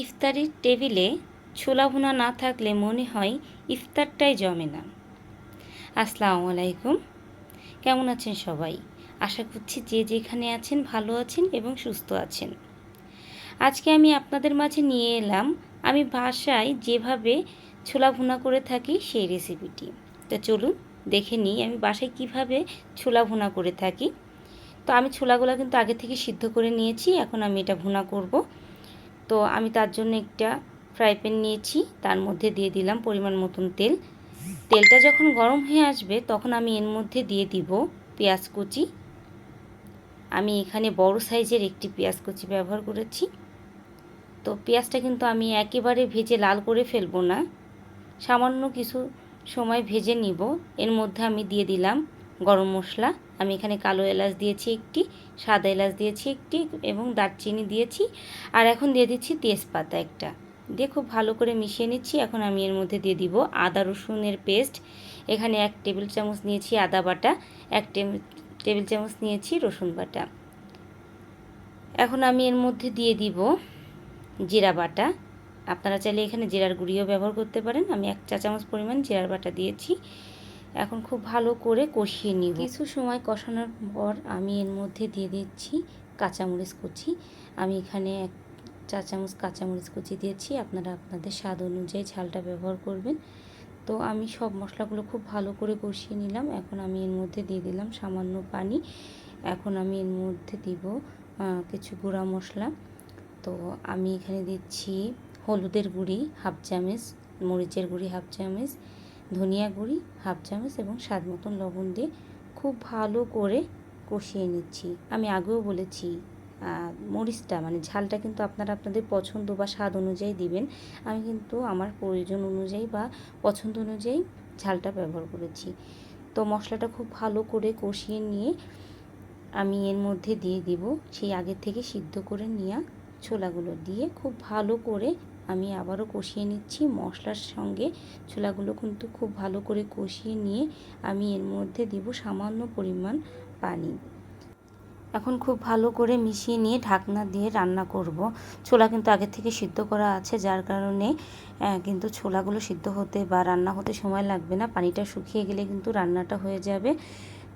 ইফতারির টেবিলে ছোলা ভুনা না থাকলে মনে হয় ইফতারটাই জমে না। আসসালামু আলাইকুম, কেমন আছেন সবাই? আশা করছি যে যেখানে আছেন ভালো আছেন এবং সুস্থ আছেন। আজকে আমি আপনাদের মাঝে নিয়ে এলাম আমি বাসায় যেভাবে ছোলা ভুনা করে থাকি সেই রেসিপিটি। তো চলুন দেখে নিই আমি বাসায় কিভাবে ছোলা ভুনা করে থাকি। তো আমি ছোলাগুলো কিন্তু আগে থেকে সিদ্ধ করে নিয়েছি, এখন আমি এটা ভুনা করব। তো আমি তার জন্য একটা ফ্রাই প্যান নিয়েছি, তার মধ্যে দিয়ে দিলাম পরিমাণ মতন তেল। তেলটা যখন গরম হয়ে আসবে তখন আমি এর মধ্যে দিয়ে দিব পেঁয়াজ কুচি। আমি এখানে বড় সাইজের একটি পেঁয়াজ কুচি ব্যবহার করেছি। তো পেঁয়াজটা কিন্তু আমি একেবারে ভেজে লাল করে ফেলবো না, সামান্য কিছু সময় ভেজে নিব। এর মধ্যে আমি দিয়ে দিলাম গরম মশলা। আমি এখানে কালো এলাচ দিয়েছি একটি, সাদা এলাচ দিয়েছি একটি এবং দারচিনি দিয়েছি। আর এখন দিয়ে দিচ্ছি তেজপাতা একটা, দিয়ে খুব ভালো করে মিশিয়ে নিচ্ছি। এখন আমি এর মধ্যে দিয়ে দিব আদা রসুনের পেস্ট। এখানে 1 টেবিল চামচ নিয়েছি আদা বাটা, 1 টেবিল চামচ নিয়েছি রসুন বাটা। এখন আমি এর মধ্যে দিয়ে দিব জিরা বাটা। আপনারা চাইলে এখানে জিরার গুঁড়িও ব্যবহার করতে পারেন। আমি 1 চা চামচ পরিমাণ জিরার বাটা দিয়েছি। এখন খুব ভালো করে কষিয়ে নিব। কিছু সময় কষানোর পর আমি এর মধ্যে দিয়ে দিচ্ছি কাঁচামরিচ কুচি। আমি এখানে 1 চা চামচ কাঁচামরিচ কুচি দিয়েছি। আপনারা আপনাদের স্বাদ অনুযায়ী ঝালটা ব্যবহার করবেন। তো আমি সব মশলাগুলো খুব ভালো করে কষিয়ে নিলাম। এখন আমি এর মধ্যে দিয়ে দিলাম সামান্য পানি। এখন আমি এর মধ্যে দিব কিছু গুঁড়া মশলা। তো আমি এখানে দিচ্ছি হলুদের গুঁড়ি 1/2 চামচ, মরিচের গুঁড়ি 1/2 চামচ, ধনিয়া গুঁড়ি 1/2 চামচ এবং স্বাদ মতন লবণ দিয়ে খুব ভালো করে কষিয়ে নিচ্ছি। আমি আগেও বলেছি মরিচটা মানে ঝালটা কিন্তু আপনারা আপনাদের পছন্দ বা স্বাদ অনুযায়ী দিবেন। আমি কিন্তু আমার প্রয়োজন অনুযায়ী বা পছন্দ অনুযায়ী ঝালটা ব্যবহার করেছি। তো মশলাটা খুব ভালো করে কষিয়ে নিয়ে আমি এর মধ্যে দিয়ে দিব সেই আগে থেকে সিদ্ধ করে নেওয়া ছোলাগুলো, দিয়ে খুব ভালো করে আমি আবারও কষিয়ে নিচ্ছি মশলার সঙ্গে। ছোলাগুলো কিন্তু খুব ভালো করে কষিয়ে নিয়ে আমি এর মধ্যে দিব সামান্য পরিমাণ পানি। এখন খুব ভালো করে মিশিয়ে নিয়ে ঢাকনা দিয়ে রান্না করব। ছোলা কিন্তু আগে থেকে সিদ্ধ করা আছে, যার কারণে কিন্তু ছোলাগুলো সিদ্ধ হতে বা রান্না হতে সময় লাগবে না। পানিটা শুকিয়ে গেলে কিন্তু রান্নাটা হয়ে যাবে।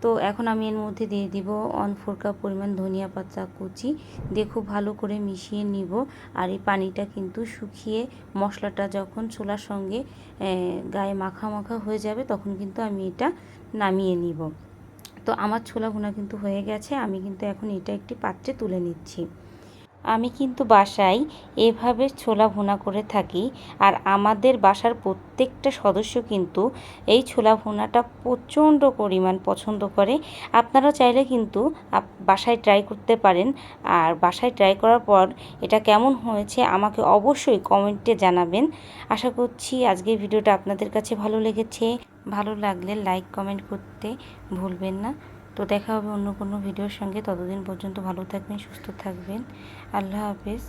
তো এখন আমি এর মধ্যে দিয়ে দিব 1/4 কাপ পরিমাণ ধনিয়া পাতা কুচি, দিয়ে খুব ভালো করে মিশিয়ে নিব। আর এই পানিটা কিন্তু শুকিয়ে মশলাটা যখন ছোলার সঙ্গে গায়ে মাখা মাখা হয়ে যাবে তখন কিন্তু আমি এটা নামিয়ে নিব। তো আমার ছোলা ভুনা কিন্তু হয়ে গেছে। আমি কিন্তু এখন এটা একটি পাত্রে তুলে নিচ্ছি। আমি কিন্তু বাসায় এভাবে ছোলা ভুনা করে থাকি, আর আমাদের বাসার প্রত্যেকটা সদস্য কিন্তু এই ছোলা ভুনাটা প্রচণ্ড পরিমাণ পছন্দ করে। আপনারা চাইলে কিন্তু বাসায় ট্রাই করতে পারেন। আর বাসায় ট্রাই করার পর এটা কেমন হয়েছে আমাকে অবশ্যই কমেন্টে জানাবেন। আশা করছি আজকের ভিডিওটা আপনাদের কাছে ভালো লেগেছে। ভালো লাগলে লাইক কমেন্ট করতে ভুলবেন না। তো দেখা হবে অন্য কোনো ভিডিওর সঙ্গে। ততদিন পর্যন্ত ভালো থাকবেন, সুস্থ থাকবেন। আল্লাহ হাফেজ।